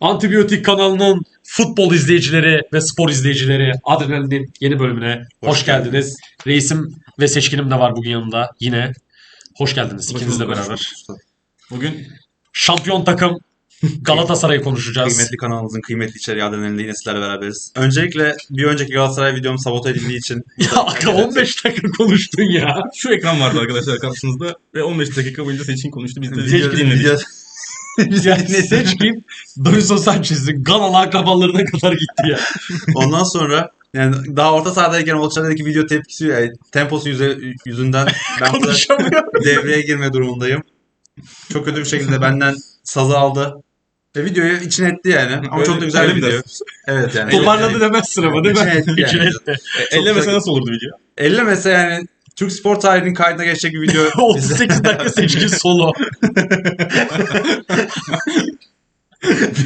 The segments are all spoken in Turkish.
Antibiyotik kanalının futbol izleyicileri ve spor izleyicileri Adrenalin'in yeni bölümüne hoş geldiniz. Reisim ve seçkinim de var bugün yanımda yine. Hoş geldiniz ikinizle beraber. Bugün Şampiyon takım Galatasaray'ı konuşacağız. kıymetli kanalımızın kıymetli içeriği Adrenalin'de yine sizlerle beraberiz. Öncelikle bir önceki Galatasaray videom sabote edildiği için... Ya aga 15 dakika konuştun ya. Şu ekran vardı arkadaşlar karşınızda ve 15 dakika boyunca Seçkin konuştu. Biz de Seçkin dinledik. Yani seçkim Davinson Sanchez'in Ganalı akrabalarına kadar gitti ya. Ondan sonra yani daha orta sahadayken Olçar'daki video tepkisi yani temposu yüzünden ben burada Konuşamıyor. devreye girme durumundayım. Çok kötü bir şekilde benden sazı aldı. Ve videoyu içine etti yani. Ama Öyle- çok da güzel öyle bir mi video. dersin? Evet yani. Toparladı demezsin ama değil mi? İçine etti yani. İçine etti. Ellemese nasıl olurdu video? Ellemese yani Türk spor tarihinin kaydına geçecek bir video. 38 dakika seçkin solo.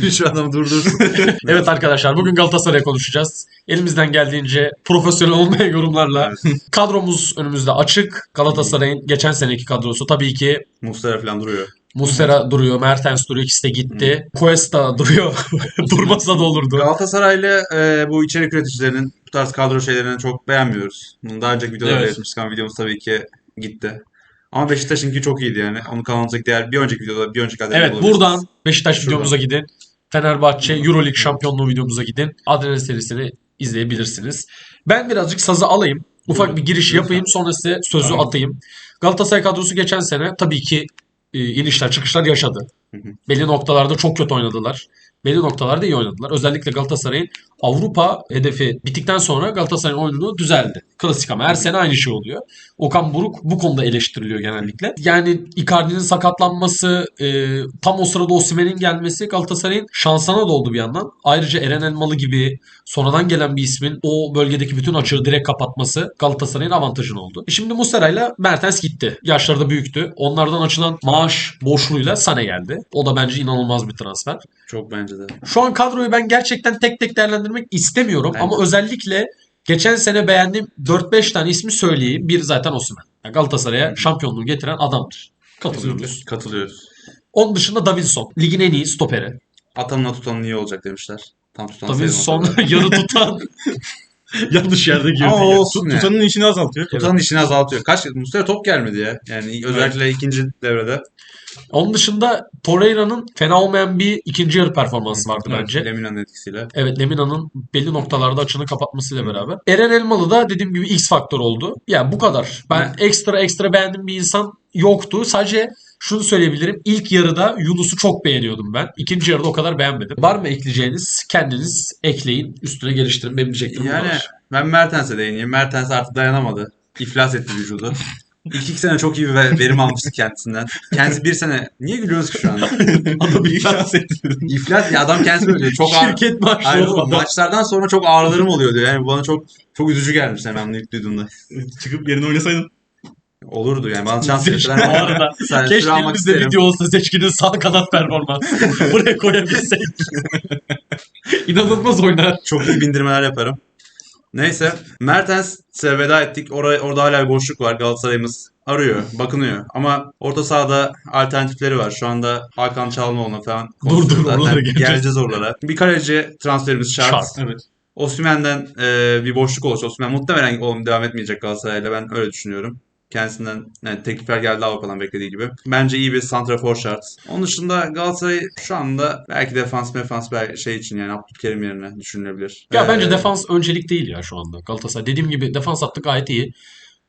Biri şu adamı durdursun. Evet arkadaşlar bugün Galatasaray'ı konuşacağız. Elimizden geldiğince profesyonel olmayan yorumlarla. Kadromuz önümüzde açık. Galatasaray'ın geçen seneki kadrosu tabii ki Muslera falan duruyor. Muslera duruyor, Mertens duruyor, ikisi de gitti. Cuesta duruyor. Durmasa da olurdu. Galatasaray'la bu içerik üreticilerinin bu tarz kadro şeylerini çok beğenmiyoruz. Bunu daha önceki videoda Evet. belirtmiştik ama videomuz tabii ki gitti. Ama Beşiktaş'ınki çok iyiydi yani. Onu kanalımızdaki diğer bir önceki videoda bir önceki adayda Evet buradan Beşiktaş videomuza gidin. Fenerbahçe Euroleague şampiyonluğu videomuza gidin. Adrenalin serisini izleyebilirsiniz. Ben birazcık sazı alayım. Ufak bir giriş yapayım sonra size sözü atayım. Galatasaray kadrosu geçen sene tabii ki inişler çıkışlar yaşadı. Belli noktalarda çok kötü oynadılar. Belli noktalarda iyi oynadılar. Özellikle Galatasaray'ın Avrupa hedefi bittikten sonra Galatasaray'ın oyunu düzeldi. Klasik ama her sene aynı şey oluyor. Okan Buruk bu konuda eleştiriliyor genellikle. Yani Icardi'nin sakatlanması, tam o sırada Osimhen'in gelmesi Galatasaray'ın şansına da oldu bir yandan. Ayrıca Eren Elmalı gibi sonradan gelen bir ismin o bölgedeki bütün açığı direkt kapatması Galatasaray'ın avantajını oldu. Şimdi Muslera'yla Mertens gitti. Yaşları da büyüktü. Onlardan açılan maaş boşluğuyla Sané geldi. O da bence inanılmaz bir transfer. Çok bence de. Şu an kadroyu ben gerçekten tek tek değerlendirmek istemiyorum Bence ama de. özellikle geçen sene beğendiğim 4-5 tane ismi söyleyeyim. Bir zaten Osimhen. Yani Galatasaray'a şampiyonluğu getiren adamdır. Katılıyoruz. Katılıyoruz. Onun dışında Davinson. Ligin en iyi stoperi. Atanla tutanın iyi olacak demişler. Tam tutan Davinson sayılmaz. yarı tutan. Yanlış yerde girdi. Ama ya. olsun yani. Tutanın işini azaltıyor. Tutanın işini azaltıyor. Muslera top gelmedi ya. Yani özellikle ikinci devrede. Onun dışında Torreira'nın fena olmayan bir ikinci yarı performansı vardı bence. Lemina'nın etkisiyle. Evet Lemina'nın belli noktalarda açığını kapatmasıyla beraber. Eren Elmalı da dediğim gibi X faktör oldu. Yani bu kadar. Ben ekstra beğendiğim bir insan yoktu. Sadece şunu söyleyebilirim. İlk yarıda Yunus'u çok beğeniyordum ben. İkinci yarıda o kadar beğenmedim. Var mı ekleyeceğiniz? Kendiniz ekleyin. Üstüne geliştirin. Benim diyeceklerim bu Yani kadar. ben Mertens'e değineyim. Mertens artık dayanamadı. İflas etti vücudu. İki sene çok iyi bir verim almıştı kendisinden. Kendisi bir sene... Niye gülüyoruz ki şu anda? Adam iflas etti. İflas ya adam kendisi böyle diyor. Çok ağır... Şirket Hayır maaşı oğlum, olmadı. maçlardan sonra çok ağrılarım oluyor diyor. Yani bana çok üzücü gelmiş ben bunu ilk duyduğumda. Çıkıp yerine oynasaydın. Olurdu yani bana şans Seçkin verdiler. bu arada. Keşke almak elimizde isterim. video olsa Seçkin'in sağ kanat performansı. Buraya koyabilsek. İnanılmaz oynar. Çok iyi bindirmeler yaparım. Neyse Mertens'e veda ettik. Orada hala bir boşluk var. Galatasaray'ımız arıyor, bakınıyor. Ama orta sahada alternatifleri var. Şu anda Hakan Çalhanoğlu'na falan konuşuyoruz oralara zaten. geleceğiz. Geleceğiz oralara. Bir kaleci transferimiz şart. Evet. Osimhen'den bir boşluk olursa Osimhen muhtemelen devam etmeyecek Galatasaray'la. Ben öyle düşünüyorum. Kendisinden yani teklifler geldi Avrupa'dan beklediği gibi. Bence iyi bir santrafor şart. Onun dışında Galatasaray şu anda belki defans şey için yani Abdülkerim yerine düşünülebilir. Ya bence defans öncelik değil ya şu anda Galatasaray. Dediğim gibi defans hattı gayet iyi.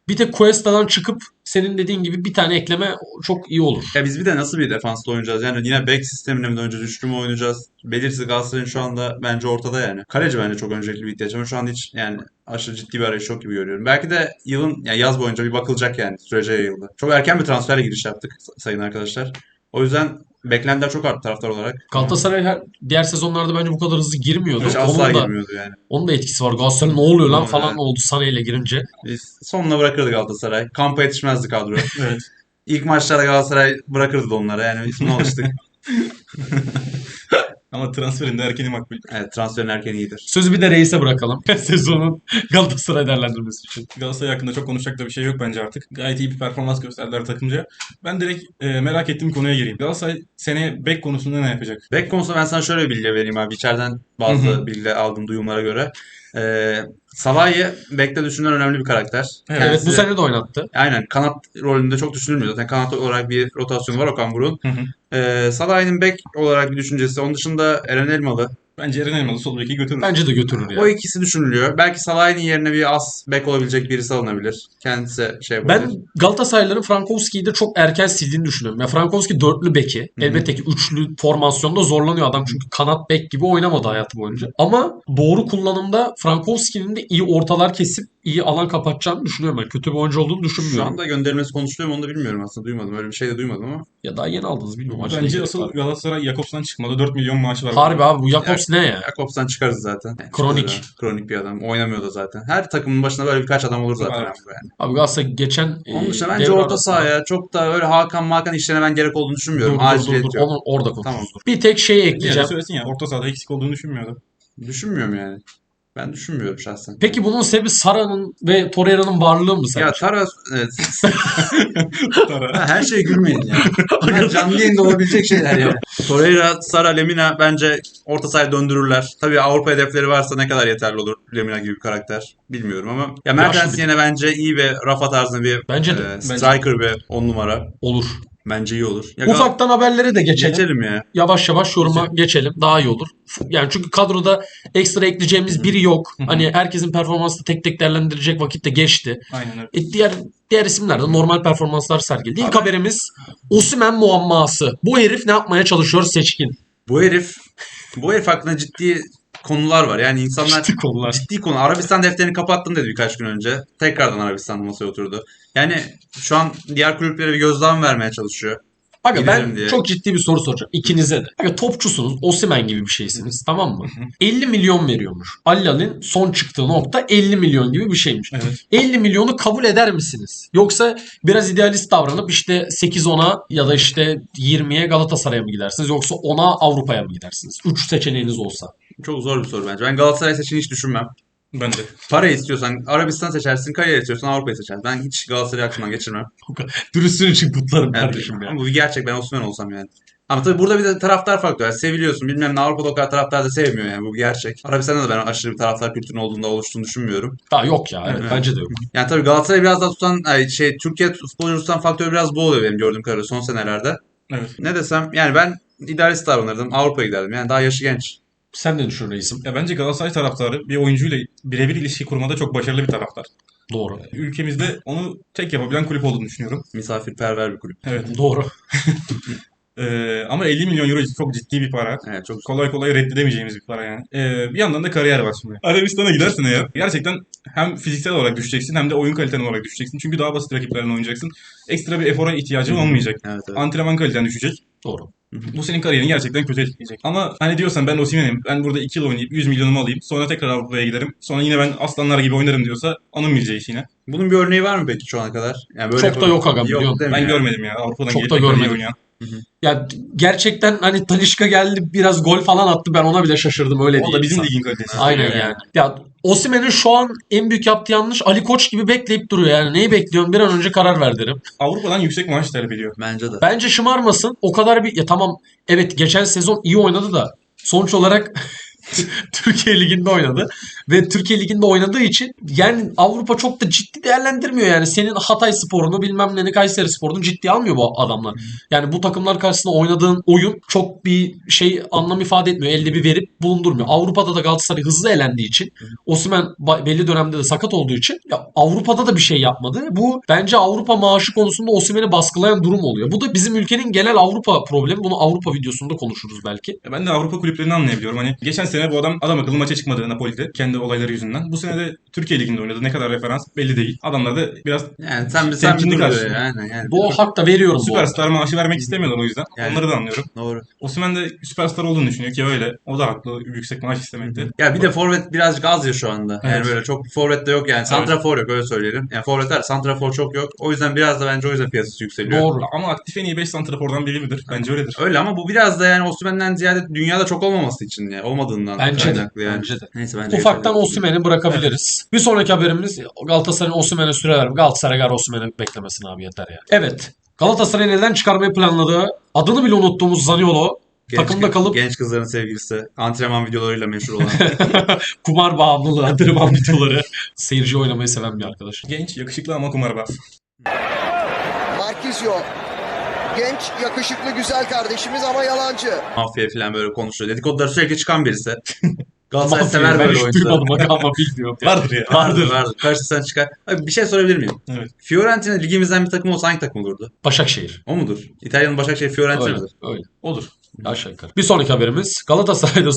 Bir tek Cuesta'dan çıkıp senin dediğin gibi bir tane ekleme çok iyi olur. Ya biz bir de nasıl bir defansla oynayacağız? Yani yine back sistemine mi döneceğiz? Üçlü mü oynayacağız? Belirsiz Galatasaray'ın şu anda bence ortada yani. Kaleci bence çok öncelikli bir ihtiyaç ama şu anda hiç yani aşırı ciddi bir arayış yok gibi görüyorum. Belki de yılın yani yaz boyunca bir bakılacak yani sürece yayıldı. Çok erken bir transferle giriş yaptık sayın arkadaşlar. O yüzden beklentiler çok arttı taraftar olarak. Galatasaray diğer sezonlarda bence bu kadar hızlı girmiyordu. Hiç asla Onun da, girmiyordu yani. onun da etkisi var. Galatasaray ne oluyor lan Evet. falan oldu Sané ile girince. Biz sonuna bırakırdı Galatasaray. Kampa yetişmezdi kadro. Evet. İlk maçlarda Galatasaray bırakırdı da onlara yani biz buna alıştık. Ama transferin de erkeni makbul. Evet, transferin erken iyidir. Sözü bir de reise bırakalım. Sezonun Galatasaray değerlendirmesi için. Galatasaray hakkında çok konuşacak da bir şey yok bence artık. Gayet iyi bir performans gösterdiler takımca. Ben direkt merak ettiğim konuya gireyim. Galatasaray seneye bek konusunda ne yapacak? Bek konusunda ben sana şöyle bir bilgi vereyim abi. İçeriden bazı bilgi aldığım duyumlara göre. Salah'ı bekte düşünülen önemli bir karakter. Evet, Evet, Kendisi- bu sene de oynattı. Aynen, kanat rolünde çok düşünülmüyor. Zaten kanat olarak bir rotasyonu var Okan Buruk'un. Hı hı. Salah'ın bek olarak bir düşüncesi. Onun dışında Eren Elmalı. Bence Eren Elmalı sol beki götürür. Bence de götürür O ya. ikisi düşünülüyor. Belki Salah'ın yerine bir as bek olabilecek birisi alınabilir. Kendisi şey yapabilir. Ben Galatasaraylıların Frankowski'yi de çok erken sildiğini düşünüyorum. Ya Frankowski dörtlü beki. Elbette ki üçlü formasyonda zorlanıyor adam çünkü kanat bek gibi oynamadı hayatı boyunca. Ama doğru kullanımda Frankowski'nin de iyi ortalar kesip iyi alan kapatacağını düşünüyorum ben. Kötü bir oyuncu olduğunu Şu düşünmüyorum. anda gönderilmesi konuşuluyor mu onu da bilmiyorum aslında. Duymadım. Öyle bir şey de duymadım ama. Ya daha yeni aldınız bilmiyorum. Acele Bence gerek asıl var. Galatasaray Jakobs'tan çıkmalı. 4 milyon maaşı var. Harbi abi bu Jakobs ne ya? Jakobs'tan çıkarız zaten. Yani Kronik. çıkarız ya. Kronik bir adam. Oynamıyor da zaten. Her takımın başında böyle birkaç adam olur zaten. Evet. abi yani. Abi Galatasaray geçen Onun dışında bence devre orta arasında- sahaya çok da öyle Hakan işlerine ben gerek olduğunu düşünmüyorum. Dur dur Aciliyet dur dur. yok. Onu orada Tamam. konuşuruz. Bir tek şey Yani ekleyeceğim. söylesin ya orta sahada eksik olduğunu düşünmüyordu. Düşünmüyorum yani. Ben düşünmüyorum şahsen. Peki bunun sebebi Sara'nın ve Torreira'nın varlığı mı sence? Ya Tara, evet. Tara. Her şeye gülmeyin ya. Bunlar canlı yayında olabilecek şeyler ya. Torreira, Sara, Lemina bence orta sahaya döndürürler. Tabii Avrupa hedefleri varsa ne kadar yeterli olur Lemina gibi bir karakter bilmiyorum ama ya Mertens bir- yine bence iyi ve Rafa tarzında bir Bence de. striker ve 10 numara. Olur. Bence iyi olur. Ya Ufaktan haberleri de geçelim. geçelim ya. Yavaş yavaş yoruma geçelim. Daha iyi olur. Yani çünkü kadroda ekstra ekleyeceğimiz biri yok. Hı hı. Hani herkesin performansını tek tek değerlendirecek vakit de geçti. Aynen öyle. Diğer isimler de normal performanslar sergiledi. İlk Abi- haberimiz Osimhen muamması. Bu herif ne yapmaya çalışıyor Seçkin? Bu herif hakkında ciddi konular var. Yani insanlar Ciddi konular. ciddi konu. Arabistan defterini kapattım dedi birkaç gün önce. Tekrardan Arabistan'da masaya oturdu. Yani şu an diğer kulüplere bir gözdağı vermeye çalışıyor. Aga ben Gidelim diye. çok ciddi bir soru soracağım ikinize de. Aga topçusunuz, Osimhen gibi bir şeysiniz, tamam mı? 50 milyon veriyormuş. Al-Hilal'in son çıktığı nokta 50 milyon gibi bir şeymiş. Evet. 50 milyonu kabul eder misiniz? Yoksa biraz idealist davranıp işte 8-10'a ya da işte 20'ye Galatasaray'a mı gidersiniz? Yoksa 10'a Avrupa'ya mı gidersiniz? 3 seçeneğiniz olsa. Çok zor bir soru bence. Ben Galatasaray seçeneğini hiç düşünmem. Ben de. Para istiyorsan Arabistan seçersin, kariyer istiyorsan Avrupa'yı seçersin. Ben hiç Galatasaray'ı aklımdan geçirmem. Dürüstlüğün için kutlarım Yani, kardeşim ya. ama bu bir gerçek. Ben Osman olsam yani. Ama tabii burada bir de taraftar faktörü. Yani seviliyorsun. Bilmem ne, Avrupa'da o kadar taraftar da sevmiyor yani. Bu bir gerçek. Arabistan'da da ben aşırı bir taraftar kültürünün olduğunda oluştuğunu düşünmüyorum. Daha yok ya. Evet, Evet. bence de yok. Yani tabii Galatasaray'ı biraz daha tutan, Türkiye futbolunu tutan faktör biraz bu oluyor benim gördüğüm kadarıyla son senelerde. Evet. Ne desem yani ben idealist davranırdım. Avrupa'ya giderdim. Yani daha yaşı genç. Sen ne düşünüyorsun reisim? Ya bence Galatasaray taraftarı bir oyuncuyla birebir ilişki kurmada çok başarılı bir taraftar. Doğru. Ülkemizde onu tek yapabilen kulüp olduğunu düşünüyorum. Misafirperver bir kulüp. Evet. Doğru. Ama 50 milyon euro çok ciddi bir para. Evet, çok Kolay kolay reddedemeyeceğimiz bir para yani. Bir yandan da kariyer var şimdi. Arabistan'a gidersin eğer gerçekten hem fiziksel olarak düşeceksin hem de oyun kaliten olarak düşeceksin. Çünkü daha basit rakiplerle oynayacaksın. Ekstra bir efora ihtiyacın olmayacak. Evet, evet. Antrenman kaliten düşecek. Doğru. Bu senin kariyerini gerçekten kötü etkileyecek. Ama hani diyorsan ben Osimhen'im. Ben burada 2 yıl oynayıp 100 milyonumu alayım. Sonra tekrar Avrupa'ya giderim. Sonra yine ben aslanlar gibi oynarım diyorsa onun bileceği iş yine. Bunun bir örneği var mı peki şu ana kadar? Yani Çok da yok aga, biliyorsun. değil mi Ben yani? görmedim ya. Avrupa'dan Çok gelip da tekrar iyi görmedim. oynayan. Ya gerçekten hani Talisca geldi biraz gol falan attı. Ben ona bile şaşırdım öyle O diyeyim da bizim sana. ligin kalitesi. Aynen yani. Ya Osimhen'in şu an en büyük yaptığı yanlış Ali Koç gibi bekleyip duruyor yani. Neyi bekliyorsun? Bir an önce karar ver derim. Avrupa'dan yüksek maaş talep ediyor. Bence de. Bence şımarmasın. O kadar bir ya tamam evet geçen sezon iyi oynadı da sonuç olarak Türkiye Ligi'nde oynadı. Ve Türkiye Ligi'nde oynadığı için yani Avrupa çok da ciddi değerlendirmiyor yani. Senin Hatay Spor'unu bilmem ne Kayseri Spor'unu ciddiye almıyor bu adamlar. Yani bu takımlar karşısında oynadığın oyun çok bir şey anlam ifade etmiyor. Elde bir verip bulundurmuyor. Avrupa'da da Galatasaray hızlı elendiği için Osimhen belli dönemde de sakat olduğu için ya Avrupa'da da bir şey yapmadı. Bu bence Avrupa maaşı konusunda Osimhen'i baskılayan durum oluyor. Bu da bizim ülkenin genel Avrupa problemi. Bunu Avrupa videosunda konuşuruz belki. Ben de Avrupa kulüplerini anlayabiliyorum. Hani geçen sene sene bu adam akıllı maça çıkmadı Napoli'de kendi olayları yüzünden. Bu sene de Türkiye Ligi'nde oynadı. Ne kadar referans belli değil. Adamlar da biraz Yani sen bir temkinli dur karşılıyor. yani. Bu hak da veriyorum bu arada. süperstar maaşı vermek istemiyorlar o yüzden. Yani. Onları da anlıyorum. Doğru. Osimhen de süperstar olduğunu düşünüyor ki öyle. O da haklı yüksek maaş istemekte. Ya bir de forvet birazcık az ya şu anda. Yani Evet. böyle çok bir forvet de yok yani. Santrafor yok öyle söyleyelim. Yani forvet var, santrafor çok yok. O yüzden biraz da bence o yüzden piyasası yükseliyor. Doğru. Ama aktif en iyi 5 santrafordan biri midir? Bence öyledir. Öyle ama bu biraz da yani Osimhen'den ziyade dünyada çok olmaması için ya. Olmadığından Bence de. kaynaklı yani. Bence de. Neyse bence Ufaktan yeterli. Osimhen'i bırakabiliriz. Bir sonraki haberimiz Galatasaray'ın Osimhen'e süre verme. Galatasaray Osimhen'i beklemesin abi yeter ya. Evet. Galatasaray'ın elden çıkarmayı planladığı, adını bile unuttuğumuz Zaniolo takımda kalıp Genç kızların sevgilisi. Antrenman videolarıyla meşhur olan. kumar bağımlılığı, antrenman videoları, seyirci oynamayı seven bir arkadaş. Genç, yakışıklı ama kumarbaz. Marquisio. Genç, yakışıklı, güzel kardeşimiz ama yalancı. Mafya falan böyle konuşuyor. Dedikodular sürekli çıkan birisi. Galatasaray Mafya, sever ben böyle hiç oyuncuları. duymadım aga ama bilmiyorum. ya. Vardır ya. Vardır. Karşısına çıkar. Abi bir şey sorabilir miyim? Evet. Fiorentina ligimizden bir takım olsa hangi takım olurdu? Başakşehir. O mudur? İtalya'nın Başakşehir Fiorentina'dır. Öyle. Odur. Aşağı yukarı. Bir sonraki haberimiz Galatasaray'da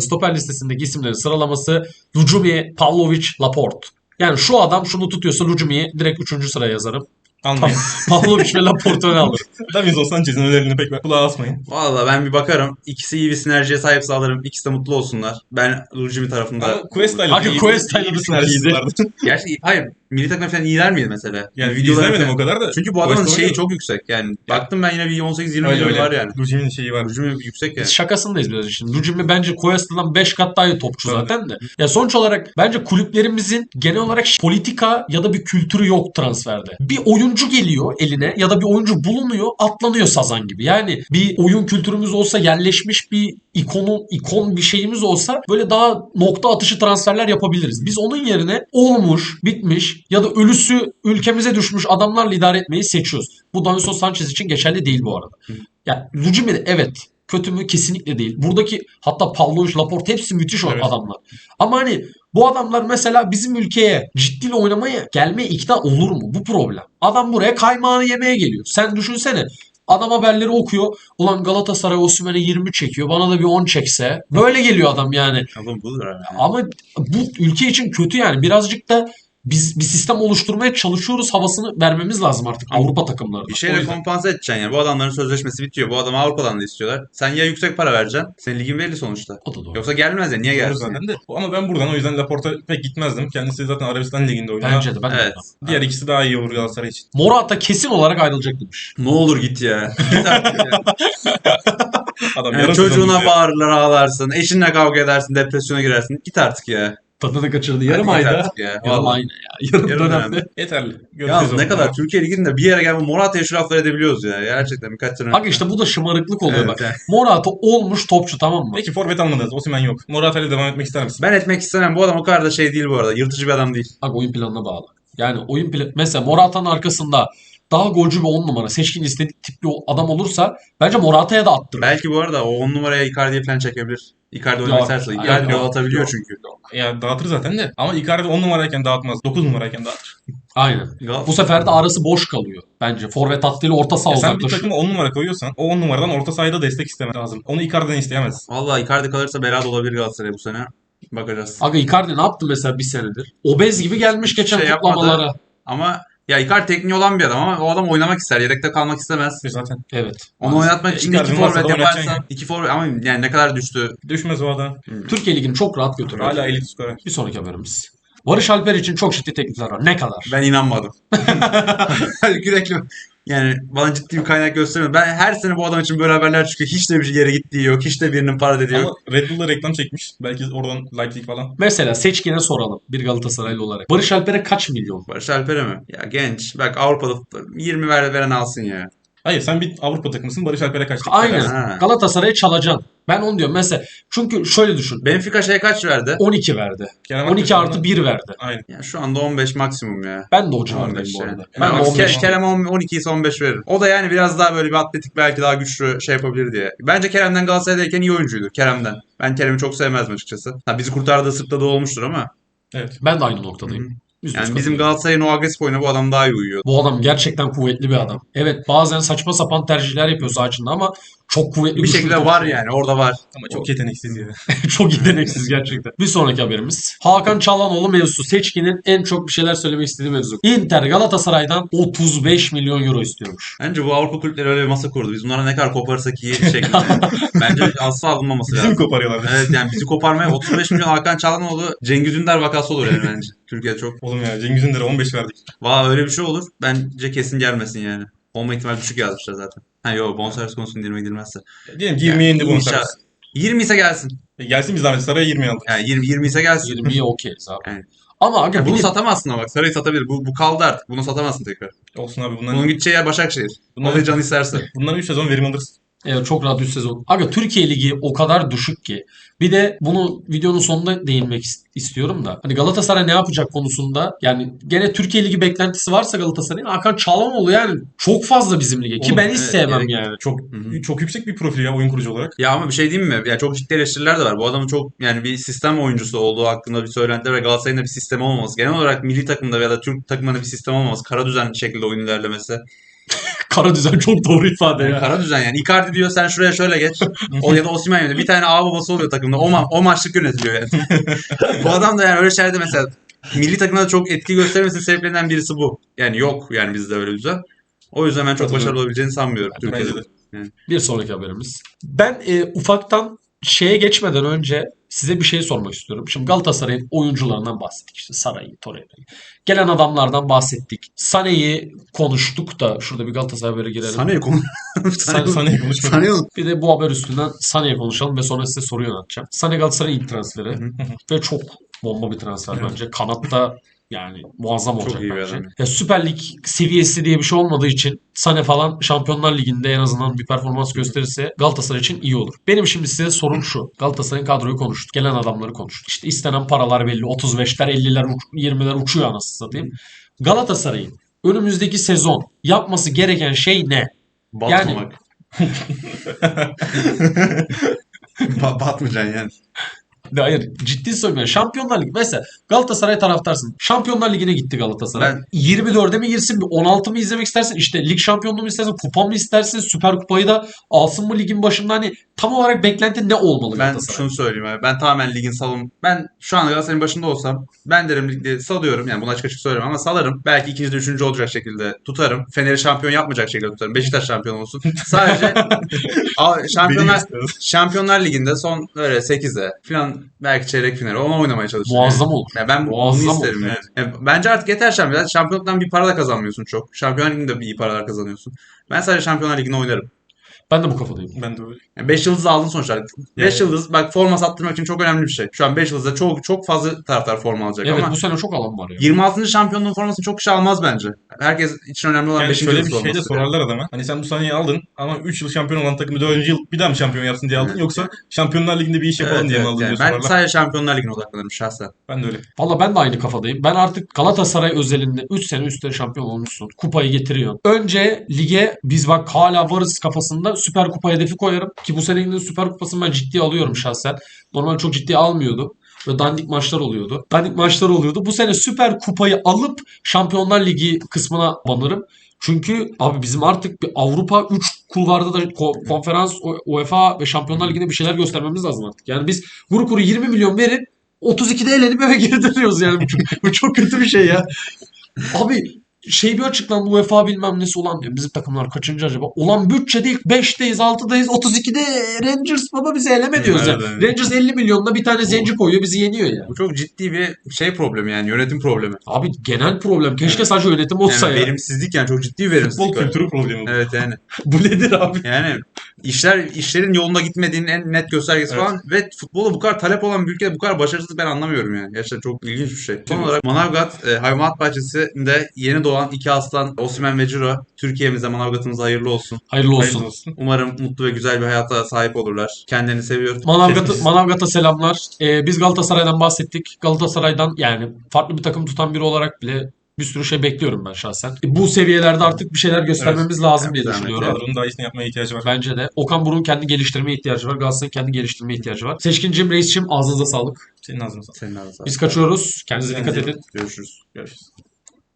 stoper listesindeki isimlerin sıralaması Lucumi, Pavlovic, Laporte. Yani şu adam şunu tutuyorsa Lucumi'yi direkt 3. sıraya yazarım. Almayın. Pavlovic ve Laporte'u öne alırım. Davinson Sanchez'in önerilerini pek kulağa asmayın. Valla ben bir bakarım. İkisi iyi bir sinerjiye sahipse alırım. İkisi de mutlu olsunlar. Ben Lucimi tarafında... Ama Cuesta'yla Hakikaten iyi- Cuesta'yla iyi da bir çok sinerjisi iyiydi. vardı. Gerçi hayır. Milli takım falan iyiler miydi mesela? Yani Videoları izlemedim falan- o kadar da. Çünkü bu adamın Cuesta şeyi oynuyor. çok yüksek. Yani baktım ben yine bir 18-20 Öyle milyon öyle. var yani. Lucimi'nin şeyi var. Lucimi yüksek yani. Biz şakasındayız biraz şimdi. Lucumi bence Cuesta'dan 5 kat daha iyi topçu Tabii. zaten de. Ya sonuç olarak bence kulüplerimizin genel olarak politika ya da bir kültürü yok transferde. Bir oyuncu geliyor eline ya da bir oyuncu bulunuyor, atlanıyor sazan gibi. Yani bir oyun kültürümüz olsa, yerleşmiş bir ikon bir şeyimiz olsa böyle daha nokta atışı transferler yapabiliriz. Biz onun yerine olmuş, bitmiş ya da ölüsü ülkemize düşmüş adamlarla idare etmeyi seçiyoruz. Bu Davinson Sanchez için geçerli değil bu arada. Yani Lucimi de evet kötü mü? Kesinlikle değil. Buradaki hatta Pavlovic, Laporte hepsi müthiş Evet. adamlar. Ama hani bu adamlar mesela bizim ülkeye ciddiyle oynamaya gelmeye ikna olur mu? Bu problem. Adam buraya kaymağını yemeye geliyor. Sen düşünsene. Adam haberleri okuyor. Ulan Galatasaray Osimhen'e 20 çekiyor. Bana da bir 10 çekse. Böyle geliyor adam yani. Oğlum budur abi. Ama bu ülke için kötü yani. Birazcık da biz bir sistem oluşturmaya çalışıyoruz havasını vermemiz lazım artık Avrupa takımlarına. Bir O şeyle yüzden. kompanse edeceksin yani. Bu adamların sözleşmesi bitiyor. Bu adam Avrupa'dan da istiyorlar. Sen ya yüksek para vereceksin. Senin ligin belli sonuçta. O da doğru. Yoksa gelmez ya. Niye Doğru gelsin? zaten de. Ama ben buradan o yüzden Laporte'a pek gitmezdim. Kendisi zaten Arabistan Ligi'nde oynuyor. Bence de ben de. Evet. Diğer ikisi daha iyi olur Galatasaray için. Morata kesin olarak ayrılacak demiş. Ne olur git ya. Git artık ya. Adam Yani yarım sezon çocuğuna gidiyor. bağırırlar ağlarsın. Eşinle kavga edersin. Depresyona girersin. Git artık ya. Tadını kaçırdı. Yarım Hadi git ayda. artık ya. Yarım Vallahi. ayda ya. Yarım Yarım dönemde. dönemde. Yeterli. Ya Göreceğiz ne onu. kadar Türkiye Ligi'nde bir yere gelme Morata'ya şu laflar edebiliyoruz ya. Gerçekten birkaç sene. Bak işte bu da şımarıklık oluyor Evet, bak. yani. Morata olmuş topçu tamam mı? Peki forvet almadınız. Osimhen yok. Morata ile devam etmek ister misin? Ben etmek istemem. Bu adam o kadar da şey değil bu arada. Yırtıcı bir adam değil. Bak oyun planına bağlı. Yani oyun planı mesela Morata'nın arkasında daha golcü bir 10 numara seçkin istedik tip bir adam olursa bence Morata'ya da attırır. Belki bu arada o 10 numaraya Icardi'yi falan çekebilir. Icardi oynamak Yok, isterse. yok, Icardi yok, gol atabiliyor yok. çünkü. Ya dağıtır zaten de. Ama Icardi 10 numarayken dağıtmaz. 9 numarayken dağıtır. Aynen. Bu sefer de arası boş kalıyor bence. Forvet hattıyla orta saha Sen bir uzaklaşıyor. takıma 10 numara koyuyorsan o 10 numaradan orta sahada destek istemen lazım. Onu Icardi'den isteyemez. Vallahi Icardi kalırsa bela da olabilir Galatasaray bu sene. Bakacağız. Aga Icardi ne yaptı mesela bir senedir? Obez gibi gelmiş geçen Şey yapmadı. kutlamalara. Ama ya Icardi tekniği olan bir adam ama o adam oynamak ister. Yedekte kalmak istemez. Zaten. Evet. Onu oynatmak için Icardi iki varsa forvet da oynatacaksın yaparsan. İki forvet ama yani ne kadar düştü. Düşmez o adam. Türkiye Ligi'ni çok rahat götürüyor. Hala elit skorer. Bir sonraki haberimiz. Barış Alper için çok ciddi teklifler var. Ne kadar? Ben inanmadım. Sürekli yani bana ciddi bir kaynak göstermiyor. Ben her sene bu adam için böyle haberler çıkıyor. Hiç de bir yere gittiği yok. Hiç de birinin para dediği Ama yok. Red Bull'da reklam çekmiş. Belki oradan Leipzig falan. Mesela Seçkin'e soralım bir Galatasaraylı olarak. Barış Alper'e kaç milyon? Barış Alper'e mi? Ya genç. Bak Avrupa'da 20 veren alsın ya. Hayır sen bir Avrupa takımısın. Barış Alper'e kaç teklif Aynen. edersin? Ha. Galatasaray'ı çalacaksın. Ben onu diyorum. Mesela çünkü şöyle düşün. Benfica şeye kaç verdi? 12 verdi. Kerem 12 Aktürkoğlu'na- artı 1 verdi. Aynen. Ya şu anda 15 maksimum ya. Ben de o civardayım 15 bu yani. arada. Ben Ben de 15 Kerem 12 ise 15 verir. O da yani biraz daha böyle bir atletik belki daha güçlü şey yapabilir diye. Bence Kerem'den Galatasaray'dayken iyi oyuncuydu. Kerem'den. Ben Kerem'i çok sevmezdim açıkçası. Ha, bizi kurtardığı sırtta da olmuştur ama. Evet. Ben de aynı noktadayım. %100 Yani bizim katılıyorum. Galatasaray'ın o agresif oyunu bu adam daha iyi uyuyor. Bu adam gerçekten kuvvetli bir adam. Evet bazen saçma sapan tercihler yapıyor saha içinde ama çok kuvvetli Bir güçlü şekilde topçu. var yani. Orada var. Ama çok yeteneksiz ya. Çok yeteneksiz gerçekten. Bir sonraki haberimiz. Hakan Çalhanoğlu mevzusu. Seçkin'in en çok bir şeyler söylemek istediği mevzu. Inter Galatasaray'dan 35 milyon euro istiyormuş. Bence bu Avrupa kulüpleri öyle bir masa kurdu. Biz bunlara ne kadar koparırsak iyi şeklinde. Bence asla alınmaması Bizi mi lazım. koparıyorlar? Evet yani bizi koparmaya 35 milyon Hakan Çalhanoğlu Cengiz Ünder vakası olur yani bence. Türkiye'de çok. Oğlum ya Cengiz Ünder'e 15 verdik. Valla öyle bir şey olur. Bence kesin gelmesin yani. Olma ihtimali düşük yazmışlar zaten. Ha yok bonservis konusunda indirme gidilmezse. Diyelim ki 20'ye indi bonservis. İnşallah. 20 ise gelsin. Gelsin biz zahmet Saray'a 20 aldık. Yani 20 ise gelsin. 20'ye okeyiz abi. Evet. Ama aga Bunu bir de- satamazsın ama bak. Sarayı satabilir. Bu kaldı artık. Bunu satamazsın tekrar. Olsun abi Bunun gideceği yer Başakşehir. Bunlar- Vallahi can isterse. bundan 3 sezon verim alırız. Evet, çok rahat üst sezon. Aga Türkiye Ligi o kadar düşük ki. Bir de bunu videonun sonunda değinmek istiyorum da. Hani Galatasaray ne yapacak konusunda, yani gene Türkiye Ligi beklentisi varsa Galatasaray'ın, Hakan Çalhanoğlu yani çok fazla bizim lige. Ki Oğlum, ben hiç evet, sevmem gerek- yani. Çok Hı. çok yüksek bir profil ya oyun kurucu olarak. Ya ama bir şey diyeyim mi? Ya çok ciddi eleştiriler de var. Bu adamın çok yani bir sistem oyuncusu olduğu hakkında bir söylentiler ve Galatasaray'ın da bir sistemi olmaması. Genel olarak milli takımda ya da Türk takımında bir sistem olmaması. Kara düzen şekilde oyun ilerlemesi. Kara düzen çok doğru ifade ya. Kara düzen yani. Icardi diyor sen şuraya şöyle geç. O ya da Osimhen yönetiyor. Bir tane ağ babası oluyor takımda. O maçlık yönetiliyor yani. Bu adam da yani öyle şeylerde mesela milli takımda çok etki göstermesinin sebeplerinden birisi bu. Yani yok yani bizde öyle düzen. O yüzden ben çok Katılıyorum. başarılı olabileceğini sanmıyorum Bence Türkiye'de. de. Bir sonraki haberimiz. Ben ufaktan şeye geçmeden önce size bir şey sormak istiyorum. Şimdi Galatasaray'ın oyuncularından bahsettik. İşte Saray'ı, Torreira'yı. Gelen adamlardan bahsettik. Sané'yi konuştuk da şurada bir Galatasaray haberi girelim. Sané'yi konu. Sané'yi konuşmadık. Sané'yi Bir de bu haber üstünden Sané'ye konuşalım ve sonra size soru yönelteceğim. Sané Galatasaray'ın ilk transferi ve çok bomba bir transfer Evet. bence. Kanatta yani muazzam Çok olacak iyi bir bence. adam. Ya Süper Lig seviyesi diye bir şey olmadığı için Sané falan Şampiyonlar Ligi'nde en azından bir performans gösterirse Galatasaray için iyi olur. Benim şimdi size sorum şu. Galatasaray'ın kadroyu konuştuk. Gelen adamları konuştuk. İşte istenen paralar belli. 35'ler, 50'ler, 20'ler uçuyor anasını satayım. Galatasaray'ın önümüzdeki sezon yapması gereken şey ne? Batmamak. Batmayacaksın yani. Hayır, ciddi söylüyorum. Şampiyonlar Ligi. Mesela Galatasaray taraftarsın. Şampiyonlar Ligi'ne gitti Galatasaray. Ben- 24'e mi girsin? 16 mı izlemek istersin? İşte lig şampiyonluğu mu istersin? Kupa mı istersin? Süper Kupayı da alsın mı ligin başında? Hani tam olarak beklentin ne olmalı Ben Galatasaray? şunu söyleyeyim abi. Ben tamamen ligin ben şu an Galatasaray'ın başında olsam ben derim ligde salıyorum. Yani bunu açık açık söylüyorum ama salarım. Belki ikinci de üçüncü olacak şekilde tutarım. Fener'i şampiyon yapmayacak şekilde tutarım. Beşiktaş şampiyon olsun. Sadece Şampiyonlar Ligi'nde son öyle 8'e falan belki çeyrek finali ona oynamaya çalışırım. Muazzam olur. Yani ben Muazzam bunu olur. isterim yani. Yani bence artık yeter şampiyon. Şampiyonluktan bir para da kazanmıyorsun çok. Şampiyonlar Ligi'nde bir iyi paralar kazanıyorsun. Ben sadece Şampiyonlar Ligi'nde oynarım. Ben de bu kafadayım. Ben de öyle. Yani 5 yıldız aldın sonuçta. 5 Yani- yıldız bak forma sattırmak için çok önemli bir şey. Şu an 5 yıldızda çok fazla taraftar forma alacak Evet, ama bu sene çok alan var ya. 26. şampiyonluğun formasını çok kişi almaz bence. Herkes için önemli olan Yani 5. şöyle yıldız bir şey de olması. sorarlar adama. Hani sen bu Sané'yi aldın ama 3 yıl şampiyon olan takımı 4. yıl bir daha mı şampiyon yapsın diye aldın Evet. yoksa Şampiyonlar Ligi'nde bir iş yapalım Evet, diye mi evet. aldın Yani diye ben sorarlar. sadece Şampiyonlar Ligi'ne odaklanırım şahsen. Ben de öyle. Valla ben de aynı kafadayım. Ben artık Galatasaray özelinde 3 sene üstte şampiyon olmuşsun. Kupayı getiriyorsun. Önce lige biz bak hala varız kafasında Süper Kupa hedefi koyarım. Ki bu senenin Süper Kupası'nı ben ciddiye alıyorum şahsen. Normal çok ciddiye almıyordum. Ve dandik maçlar oluyordu. Bu sene Süper Kupayı alıp Şampiyonlar Ligi kısmına banırım. Çünkü abi bizim artık bir Avrupa 3 kulvarda da konferans, UEFA ve Şampiyonlar Ligi'nde bir şeyler göstermemiz lazım artık. Yani biz kuru 20 milyon verip 32'de elenip eve geri dönüyoruz yani. Bu çok kötü bir şey ya. Abi bir açıklandı, UEFA bilmem nesi olan diyor. Bizim takımlar kaçıncı acaba? Ulan bütçede ilk 5'teyiz, 6'dayız, 32'de Rangers baba bizi eleme diyoruz Evet, ya. evet. Rangers 50 milyonla bir tane zenci koyuyor, bizi yeniyor ya. Bu çok ciddi bir problemi yani yönetim problemi. Abi genel problem. Keşke sadece yönetim olsa Yani ya. verimsizlik yani çok ciddi bir Futbol verimsizlik var. kültürü problemi bu. Evet yani. Bu nedir abi? Yani işlerin yolunda gitmediğinin en net göstergesi Evet. falan ve futbola bu kadar talep olan bir ülkede bu kadar başarısız ben anlamıyorum yani. Gerçekten çok ilginç bir şey. Son olarak Manavgat Hayvanat Bahçesi'nde yeni doğan iki aslan Osimhen ve Ciro Türkiye'mize Manavgat'ımıza hayırlı olsun. Hayırlı olsun. Hayırlı olsun. Umarım mutlu ve güzel bir hayata sahip olurlar. Kendilerini seviyor. Manavgat'a selamlar. Biz Galatasaray'dan bahsettik. Galatasaray'dan yani farklı bir takım tutan biri olarak bile bir sürü şey bekliyorum ben şahsen. Bu seviyelerde artık bir şeyler göstermemiz lazım diye Evet, düşünüyorum. Kadronun daha iyisini yapmaya ihtiyacı var. Bence de. Okan Buruk'un kendi geliştirmeye ihtiyacı var. Galatasaray'ın kendi geliştirmeye ihtiyacı var. Seçkincim, Reis'cim ağzınıza sağlık. Senin ağzına sağlık. Senin ağzına sağlık. Biz kaçıyoruz. Kendinize dikkat edin. Görüşürüz. Görüşürüz.